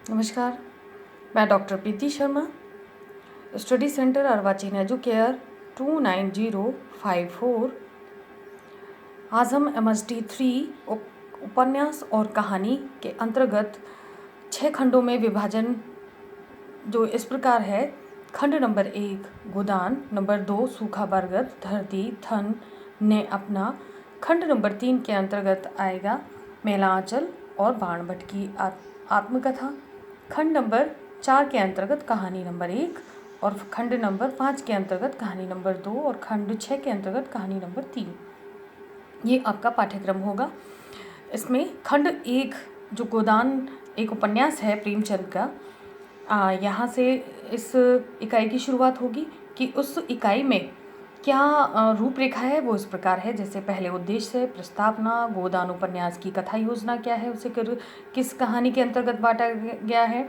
नमस्कार, मैं डॉक्टर प्रीति Sharma, study centre अर्वाचीन educare 29054। आज हम MSD 3 उपन्यास और कहानी के अंतर्गत 6 खंडों में विभाजन जो इस प्रकार है। खंड नंबर 1 गोदान, नंबर 2 सूखा बरगद, धरती, धन ने अपना। खंड नंबर 3 के अंतर्गत आएगा मेला आंचल और बाणभट्ट की आत्मकथा। खंड नंबर 4 के अंतर्गत कहानी नंबर 1 और खंड नंबर 5 के अंतर्गत कहानी नंबर 2 और खंड 6 के अंतर्गत कहानी नंबर 3। ये आपका पाठ्यक्रम होगा। इसमें खंड 1 जो गोदान एक उपन्यास है प्रेमचंद का, यहाँ से इस इकाई की शुरुआत होगी कि उस इकाई में क्या रूपरेखा है। वो इस प्रकार है, जैसे पहले उद्देश्य है, प्रस्तावना, गोदान उपन्यास की कथा योजना क्या है, उसे किस कहानी के अंतर्गत बांटा गया है,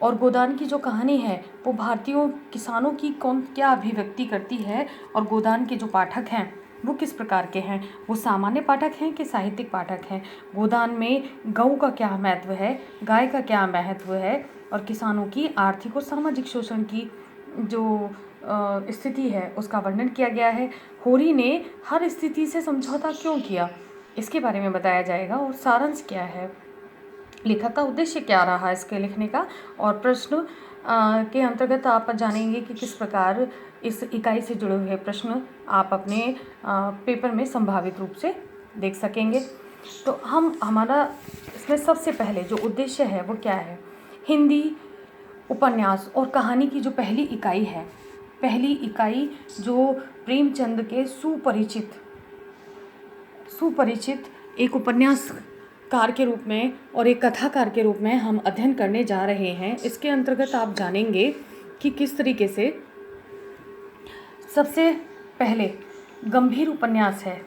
और गोदान की जो कहानी है वो भारतीयों किसानों की क्या अभिव्यक्ति करती है, और गोदान के जो पाठक हैं वो किस प्रकार के हैं, वो सामान्य पाठक हैं कि साहित्यिक पाठक हैं। गोदान में गऊ का क्या महत्व है, गाय का क्या महत्व है, और किसानों की आर्थिक और सामाजिक शोषण की जो स्थिति है उसका वर्णन किया गया है। होरी ने हर स्थिति से समझौता क्यों किया, इसके बारे में बताया जाएगा। और सारांश क्या है, लेखक का उद्देश्य क्या रहा इसके लिखने का, और प्रश्न के अंतर्गत आप जानेंगे कि किस प्रकार इस इकाई से जुड़े हुए प्रश्न आप अपने पेपर में संभावित रूप से देख सकेंगे। तो हमारा इसमें सबसे पहले जो उद्देश्य है वो क्या है। हिंदी उपन्यास और कहानी की जो पहली इकाई है, पहली इकाई जो प्रेमचंद के सुपरिचित एक उपन्यासकार के रूप में और एक कथाकार के रूप में हम अध्ययन करने जा रहे हैं। इसके अंतर्गत आप जानेंगे कि किस तरीके से सबसे पहले गंभीर उपन्यास है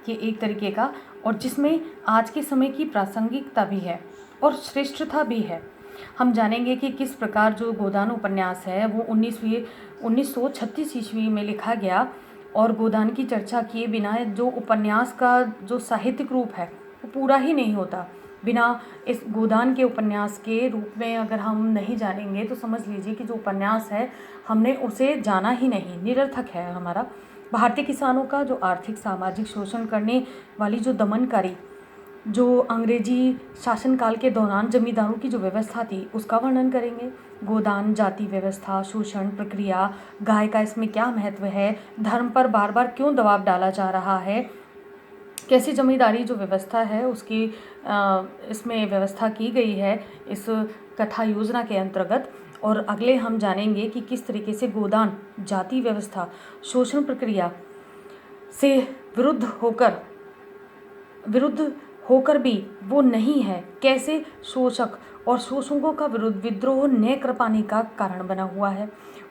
ये एक तरीके का, और जिसमें आज के समय की प्रासंगिकता भी है और श्रेष्ठता भी है। हम जानेंगे कि किस प्रकार जो गोदान उपन्यास है वो 1936 ईस्वी में लिखा गया, और गोदान की चर्चा किए बिना जो उपन्यास का जो साहित्यिक रूप है वो पूरा ही नहीं होता। बिना इस गोदान के उपन्यास के रूप में अगर हम नहीं जानेंगे तो समझ लीजिए कि जो उपन्यास है हमने उसे जाना ही नहीं, निरर्थक है हमारा। भारतीय किसानों का जो आर्थिक सामाजिक शोषण करने वाली जो दमनकारी जो अंग्रेजी शासनकाल के दौरान जमींदारों की जो व्यवस्था थी उसका वर्णन करेंगे। गोदान जाति व्यवस्था, शोषण प्रक्रिया, गाय का इसमें क्या महत्व है, धर्म पर बार बार क्यों दबाव डाला जा रहा है, कैसी जमींदारी जो व्यवस्था है उसकी इसमें व्यवस्था की गई है इस कथा योजना के अंतर्गत। और अगले हम जानेंगे कि किस तरीके से गोदान जाति व्यवस्था शोषण प्रक्रिया से विरुद्ध होकर भी वो नहीं है, कैसे शोषक और शोषकों का विद्रोह न कर पाने का कारण बना हुआ है।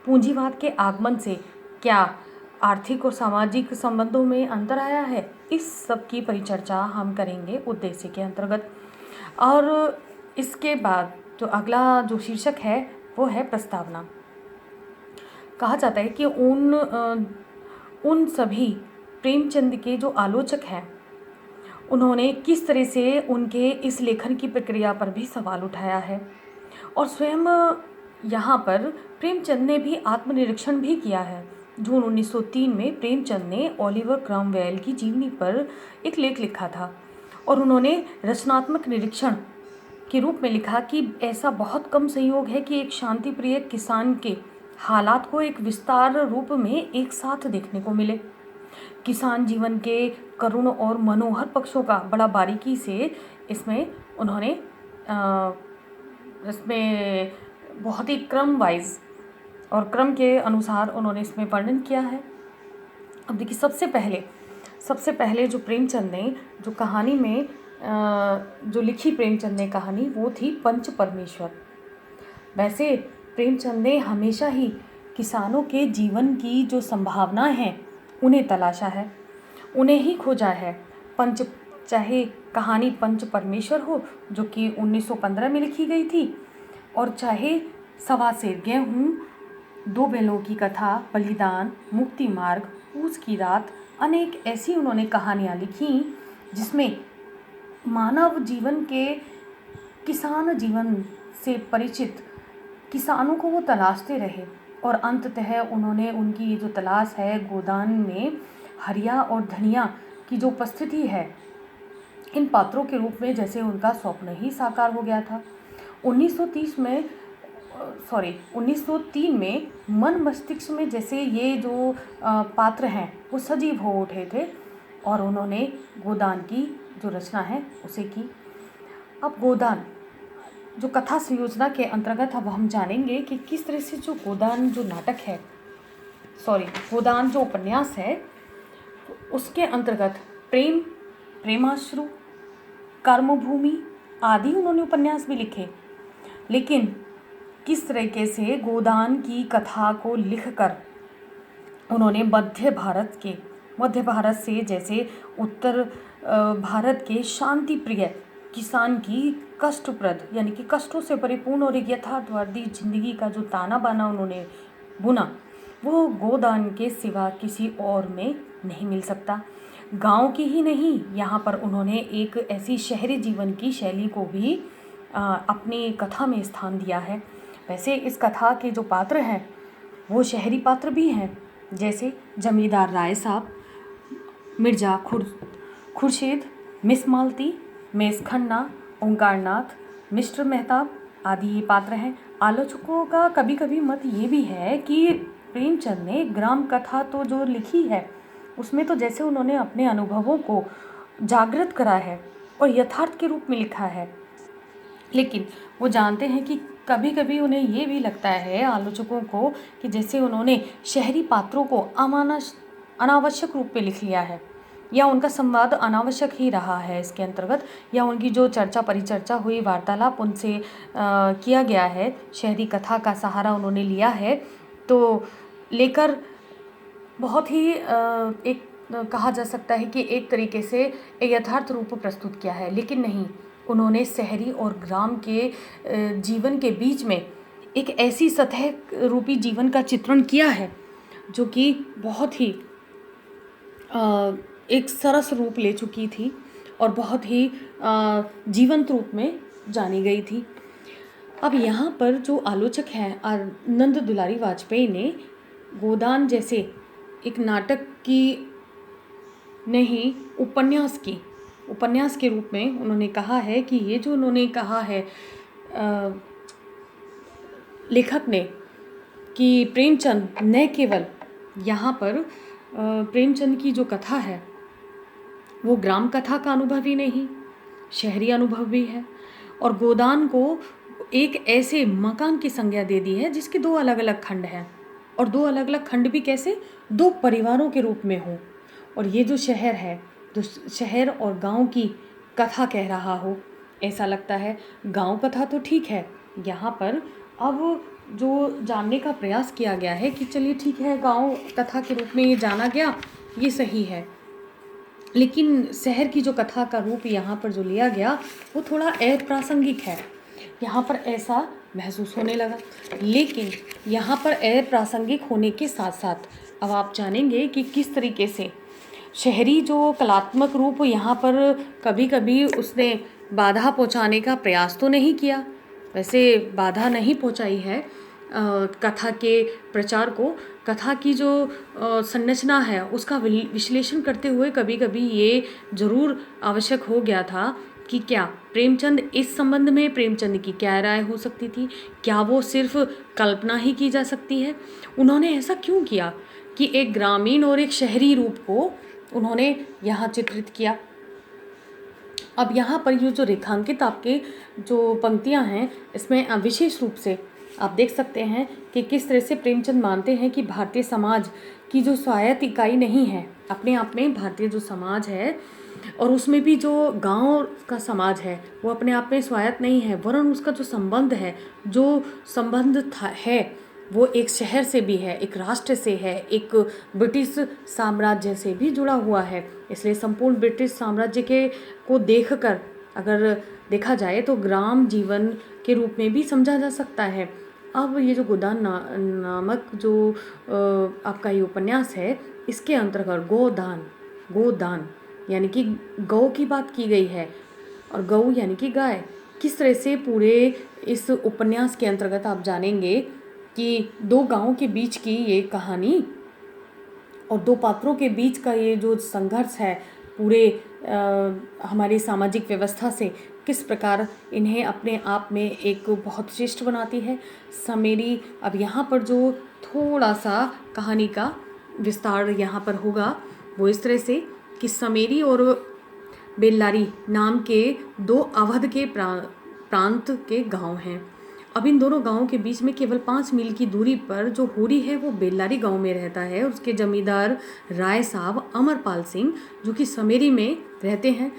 पूंजीवाद के आगमन से क्या आर्थिक और सामाजिक संबंधों में अंतर आया है, इस सब की परिचर्चा हम करेंगे उद्देश्य के अंतर्गत। और इसके बाद जो अगला जो शीर्षक है वो है प्रस्तावना। कहा जाता है कि उन सभी प्रेमचंद के जो आलोचक हैं उन्होंने किस तरह से उनके इस लेखन की प्रक्रिया पर भी सवाल उठाया है, और स्वयं यहाँ पर प्रेमचंद ने भी आत्मनिरीक्षण भी किया है। जून 1903 में प्रेमचंद ने ओलिवर क्रॉमवेल की जीवनी पर एक लेख लिखा था, और उन्होंने रचनात्मक निरीक्षण के रूप में लिखा कि ऐसा बहुत कम संयोग है कि एक शांतिप्रिय किसान के हालात को एक विस्तार रूप में एक साथ देखने को मिले। किसान जीवन के करुण और मनोहर पक्षों का बड़ा बारीकी से इसमें उन्होंने इसमें बहुत ही क्रम वाइज और क्रम के अनुसार उन्होंने इसमें वर्णन किया है। अब देखिए, सबसे पहले जो प्रेमचंद ने जो कहानी में जो लिखी प्रेमचंद ने कहानी वो थी पंच परमेश्वर। वैसे प्रेमचंद ने हमेशा ही किसानों के जीवन की जो संभावनाएं हैं उन्हें तलाशा है, उन्हें ही खोजा है। चाहे कहानी पंच परमेश्वर हो जो कि 1915 में लिखी गई थी, और चाहे सवा सेर गेहूँ, दो बैलों की कथा, बलिदान, मुक्ति मार्ग, पूस की रात, अनेक ऐसी उन्होंने कहानियाँ लिखी जिसमें मानव जीवन के किसान जीवन से परिचित किसानों को वो तलाशते रहे और अंततः उन्होंने उनकी ये जो तलाश है गोदान में हरिया और धनिया की जो उपस्थिति है इन पात्रों के रूप में जैसे उनका स्वप्न ही साकार हो गया था। 1903 में मन मस्तिष्क में जैसे ये जो पात्र हैं वो सजीव हो उठे थे और उन्होंने गोदान की जो रचना है उसे की। अब गोदान जो कथा संयोजना के अंतर्गत अब हम जानेंगे कि किस तरह से जो गोदान जो नाटक है गोदान जो उपन्यास है उसके अंतर्गत प्रेम, प्रेमाश्रु, कर्मभूमि आदि उन्होंने उपन्यास भी लिखे। लेकिन किस तरीके से गोदान की कथा को लिखकर उन्होंने मध्य भारत से जैसे उत्तर भारत के शांति प्रिय किसान की कष्टप्रद यानी कि कष्टों से परिपूर्ण और एक यथार्थवादी जिंदगी का जो ताना बाना उन्होंने बुना वो गोदान के सिवा किसी और में नहीं मिल सकता। गांव की ही नहीं, यहाँ पर उन्होंने एक ऐसी शहरी जीवन की शैली को भी अपनी कथा में स्थान दिया है। वैसे इस कथा के जो पात्र हैं वो शहरी पात्र भी हैं, जैसे जमींदार राय साहब, मिर्जा खुर्शीद, मिस मालती, मेस खन्ना, ओंकारनाथ, मिस्टर मेहताब आदि ये पात्र हैं। आलोचकों का कभी कभी मत ये भी है कि प्रेमचंद ने ग्राम कथा तो जो लिखी है उसमें तो जैसे उन्होंने अपने अनुभवों को जागृत करा है और यथार्थ के रूप में लिखा है, लेकिन वो जानते हैं कि कभी कभी उन्हें ये भी लगता है आलोचकों को कि जैसे उन्होंने शहरी पात्रों को अनावश्यक रूप में लिख लिया है या उनका संवाद अनावश्यक ही रहा है इसके अंतर्गत, या उनकी जो चर्चा परिचर्चा हुई वार्तालाप उनसे किया गया है, शहरी कथा का सहारा उन्होंने लिया है तो लेकर बहुत ही एक कहा जा सकता है कि एक तरीके से एक यथार्थ रूप प्रस्तुत किया है। लेकिन नहीं, उन्होंने शहरी और ग्राम के जीवन के बीच में एक ऐसी सतह रूपी जीवन का चित्रण किया है जो कि बहुत ही एक सरस रूप ले चुकी थी और बहुत ही जीवंत रूप में जानी गई थी। अब यहाँ पर जो आलोचक हैं आनंद दुलारी वाजपेयी ने गोदान जैसे एक नाटक की नहीं उपन्यास के रूप में उन्होंने कहा है कि ये जो उन्होंने कहा है लेखक ने कि प्रेमचंद न केवल यहाँ पर प्रेमचंद की जो कथा है वो ग्राम कथा का अनुभव ही नहीं, शहरी अनुभव भी है और गोदान को एक ऐसे मकान की संज्ञा दे दी है जिसके दो अलग अलग खंड हैं और दो अलग अलग खंड भी कैसे, दो परिवारों के रूप में हो और ये जो शहर है तो शहर और गांव की कथा कह रहा हो। ऐसा लगता है गांव कथा तो ठीक है, यहाँ पर अब जो जानने का प्रयास किया गया है कि चलिए ठीक है गांव कथा के रूप में ये जाना गया, ये सही है, लेकिन शहर की जो कथा का रूप यहाँ पर जो लिया गया वो थोड़ा अप्रासंगिक है, यहाँ पर ऐसा महसूस होने लगा। लेकिन यहाँ पर अप्रासंगिक होने के साथ साथ अब आप जानेंगे कि किस तरीके से शहरी जो कलात्मक रूप यहाँ पर कभी कभी उसने बाधा पहुँचाने का प्रयास तो नहीं किया, वैसे बाधा नहीं पहुँचाई है कथा के प्रचार को। कथा की जो संरचना है उसका विश्लेषण करते हुए कभी कभी ये ज़रूर आवश्यक हो गया था कि क्या प्रेमचंद इस संबंध में प्रेमचंद की क्या राय हो सकती थी, क्या वो सिर्फ कल्पना ही की जा सकती है। उन्होंने ऐसा क्यों किया कि एक ग्रामीण और एक शहरी रूप को उन्होंने यहाँ चित्रित किया। अब यहाँ पर ये जो रेखांकित आपके जो पंक्तियाँ हैं इसमें विशेष रूप से आप देख सकते हैं कि किस तरह से प्रेमचंद मानते हैं कि भारतीय समाज की जो स्वायत्त इकाई नहीं है, अपने आप में भारतीय जो समाज है और उसमें भी जो गांव का समाज है वो अपने आप में स्वायत्त नहीं है, वरन उसका जो संबंध है, जो संबंध है वो एक शहर से भी है, एक राष्ट्र से है, एक ब्रिटिश साम्राज्य से भी जुड़ा हुआ है। इसलिए संपूर्ण ब्रिटिश साम्राज्य के को देखकर अगर देखा जाए तो ग्राम जीवन के रूप में भी समझा जा सकता है। अब ये जो गोदान नामक जो आपका ये उपन्यास है इसके अंतर्गत गोदान यानी कि गौ की बात की गई है और गौ यानी कि गाय, किस तरह से पूरे इस उपन्यास के अंतर्गत आप जानेंगे कि दो गांवों के बीच की ये कहानी और दो पात्रों के बीच का ये जो संघर्ष है पूरे हमारी सामाजिक व्यवस्था से किस प्रकार इन्हें अपने आप में एक बहुत श्रेष्ठ बनाती है। समेरी, अब यहाँ पर जो थोड़ा सा कहानी का विस्तार यहाँ पर होगा वो इस तरह से कि समेरी और बेल्लारी नाम के दो अवध के प्रांत के गांव हैं। अब इन दोनों गांवों के बीच में केवल 5 मील की दूरी पर जो होरी है वो बेल्लारी गांव में रहता है और उसके जमींदार राय साहब अमरपाल सिंह जो कि समेरी में रहते हैं।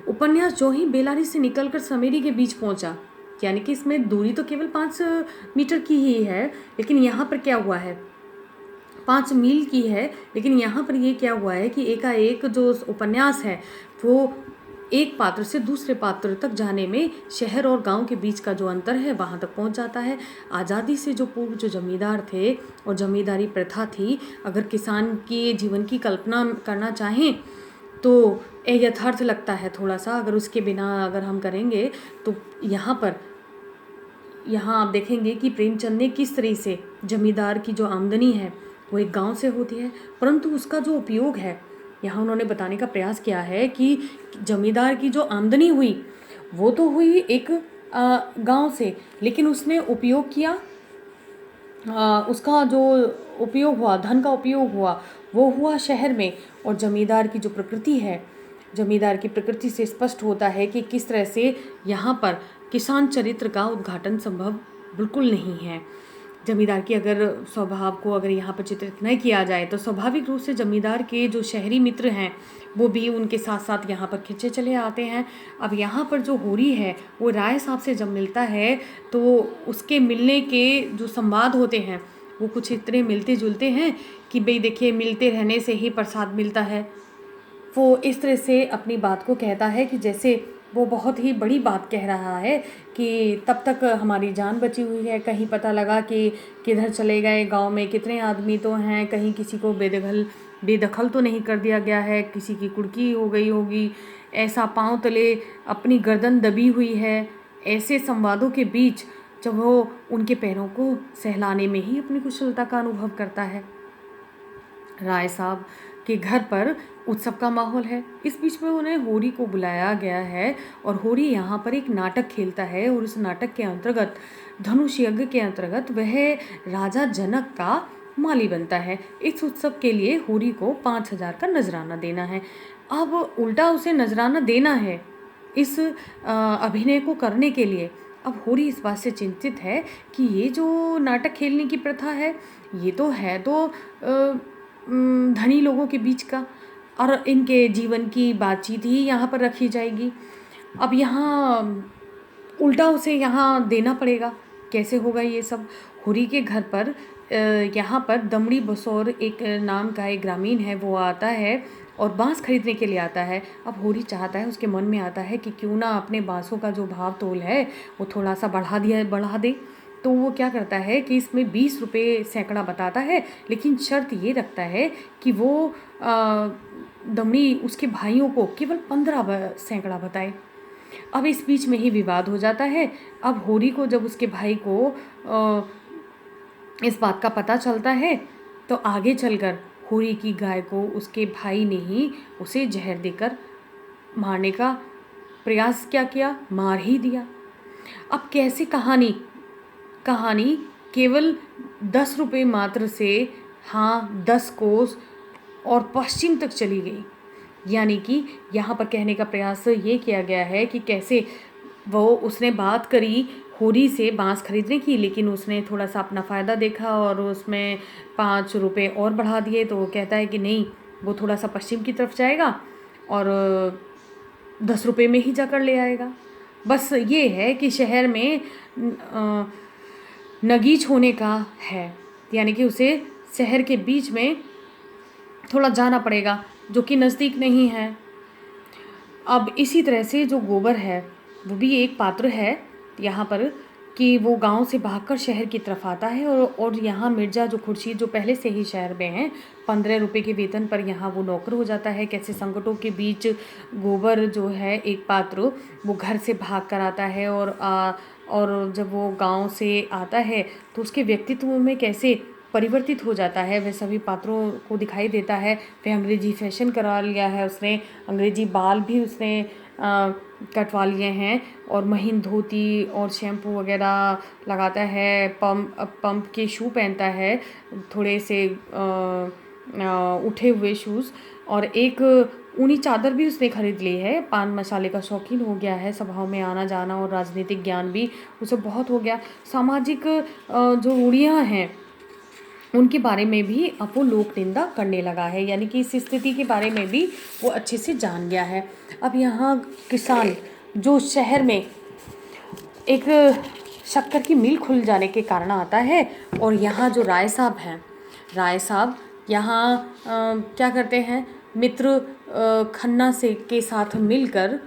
उपन्यास जो ही बेल्लारी से निकलकर समेरी के बीच पहुंचा, यानी कि इसमें दूरी तो केवल 5 मीटर की ही है, लेकिन यहाँ पर क्या हुआ है 5 मील की है, लेकिन यहाँ पर ये क्या हुआ है कि एकाएक जो उपन्यास है वो एक पात्र से दूसरे पात्र तक जाने में शहर और गांव के बीच का जो अंतर है वहाँ तक पहुँच जाता है। आज़ादी से जो पूर्व जो जमींदार थे और जमींदारी प्रथा थी, अगर किसान के जीवन की कल्पना करना चाहें तो यथार्थ लगता है थोड़ा सा, अगर उसके बिना अगर हम करेंगे तो यहाँ आप देखेंगे कि प्रेमचंद ने किस तरह से जमींदार की जो आमदनी है वो एक गांव से होती है, परंतु उसका जो उपयोग है यहाँ उन्होंने बताने का प्रयास किया है कि जमींदार की जो आमदनी हुई वो तो हुई एक गांव से, लेकिन उसने उपयोग किया उसका जो उपयोग हुआ, धन का उपयोग हुआ वो हुआ शहर में। और जमींदार की जो प्रकृति है, जमींदार की प्रकृति से स्पष्ट होता है कि किस तरह से यहाँ पर किसान चरित्र का उद्घाटन संभव बिल्कुल नहीं है। जमींदार की अगर स्वभाव को अगर यहाँ पर चित्रित न किया जाए तो स्वाभाविक रूप से जमींदार के जो शहरी मित्र हैं वो भी उनके साथ साथ यहाँ पर खिंचे चले आते हैं। अब यहाँ पर जो होरी है वो राय साहब से जब मिलता है तो उसके मिलने के जो संवाद होते हैं वो कुछ इतने मिलते जुलते हैं कि भाई देखिए मिलते रहने से ही प्रसाद मिलता है। वो इस तरह से अपनी बात को कहता है कि जैसे वो बहुत ही बड़ी बात कह रहा है कि तब तक हमारी जान बची हुई है, कहीं पता लगा कि किधर चले गए, गांव में कितने आदमी तो हैं, कहीं किसी को बेदखल तो नहीं कर दिया गया है, किसी की कुर्की हो गई होगी, ऐसा पांव तले अपनी गर्दन दबी हुई है। ऐसे संवादों के बीच जब वो उनके पैरों को सहलाने में ही अपनी कुशलता का अनुभव करता है। राय साहब के घर पर उत्सव का माहौल है। इस बीच में उन्हें होरी को बुलाया गया है और होरी यहाँ पर एक नाटक खेलता है और उस नाटक के अंतर्गत धनुष यज्ञ के अंतर्गत वह राजा जनक का माली बनता है। इस उत्सव के लिए होरी को 5,000 का नजराना देना है। अब उल्टा उसे नजराना देना है इस अभिनय को करने के लिए। अब होरी इस बात से चिंतित है कि ये जो नाटक खेलने की प्रथा है ये तो है तो धनी लोगों के बीच का, और इनके जीवन की बातचीत ही यहाँ पर रखी जाएगी। अब यहाँ उल्टा उसे यहाँ देना पड़ेगा, कैसे होगा ये सब। होरी के घर पर यहाँ पर दमड़ी बसौर एक नाम का एक ग्रामीण है, वो आता है और बांस खरीदने के लिए आता है। अब होरी चाहता है, उसके मन में आता है कि क्यों ना अपने बांसों का जो भाव तोल है वो थोड़ा सा बढ़ा दे। तो वो क्या करता है कि इसमें 20 रुपये सैकड़ा बताता है, लेकिन शर्त ये रखता है कि वो दमड़ी उसके भाइयों को केवल 15 सैकड़ा बताए। अब इस बीच में ही विवाद हो जाता है। अब होरी को जब उसके भाई को इस बात का पता चलता है तो आगे चलकर होरी की गाय को उसके भाई ने ही उसे जहर देकर मारने का प्रयास क्या किया, मार ही दिया। अब कैसे कहानी केवल 10 रुपये मात्र से 10 कोस और पश्चिम तक चली गई। यानी कि यहाँ पर कहने का प्रयास ये किया गया है कि कैसे उसने बात करी होरी से बांस खरीदने की, लेकिन उसने थोड़ा सा अपना फ़ायदा देखा और उसमें 5 रुपये और बढ़ा दिए। तो वो कहता है कि नहीं, वो थोड़ा सा पश्चिम की तरफ जाएगा और 10 रुपये में ही जाकर ले आएगा। बस ये है कि शहर में नगीच होने का है, यानी कि उसे शहर के बीच में थोड़ा जाना पड़ेगा जो कि नज़दीक नहीं है। अब इसी तरह से जो गोबर है वो भी एक पात्र है यहाँ पर कि वो गांव से भागकर शहर की तरफ आता है और यहाँ मिर्ज़ा जो खुर्शीद जो पहले से ही शहर में हैं, 15 रुपये के वेतन पर यहाँ वो नौकर हो जाता है। कैसे संकटों के बीच गोबर जो है एक पात्र, वो घर से भाग कर आता है और जब वो गांव से आता है तो उसके व्यक्तित्व में कैसे परिवर्तित हो जाता है, वह सभी पात्रों को दिखाई देता है। वह अंग्रेजी फैशन करा लिया है उसने, अंग्रेजी बाल भी उसने कटवा लिए हैं और महीन धोती और शैम्पू वगैरह लगाता है, पंप के शू पहनता है, थोड़े से उठे हुए शूज़, और एक ऊनी चादर भी उसने खरीद ली है। पान मसाले का शौकीन हो गया है, सभाओं में आना जाना और राजनीतिक ज्ञान भी उसे बहुत हो गया। सामाजिक जो रूढ़ियाँ हैं उनके बारे में भी अब वो लोक निंदा करने लगा है, यानी कि इस स्थिति के बारे में भी वो अच्छे से जान गया है। अब यहाँ किसान जो शहर में एक शक्कर की मिल खुल जाने के कारण आता है, और यहाँ जो राय साहब हैं, राय साहब यहाँ क्या करते हैं, मित्र खन्ना से के साथ मिलकर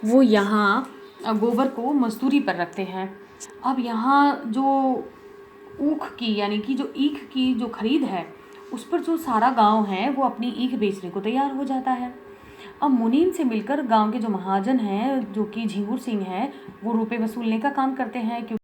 वो यहाँ गोबर को मजदूरी पर रखते हैं। अब यहाँ जो ऊख की यानी कि जो ईख की जो खरीद है, उस पर जो सारा गांव है वो अपनी ईख बेचने को तैयार हो जाता है। अब मुनीम से मिलकर गांव के जो महाजन हैं, जो कि झिंगुर सिंह हैं, वो रुपए वसूलने का काम करते हैं, क्योंकि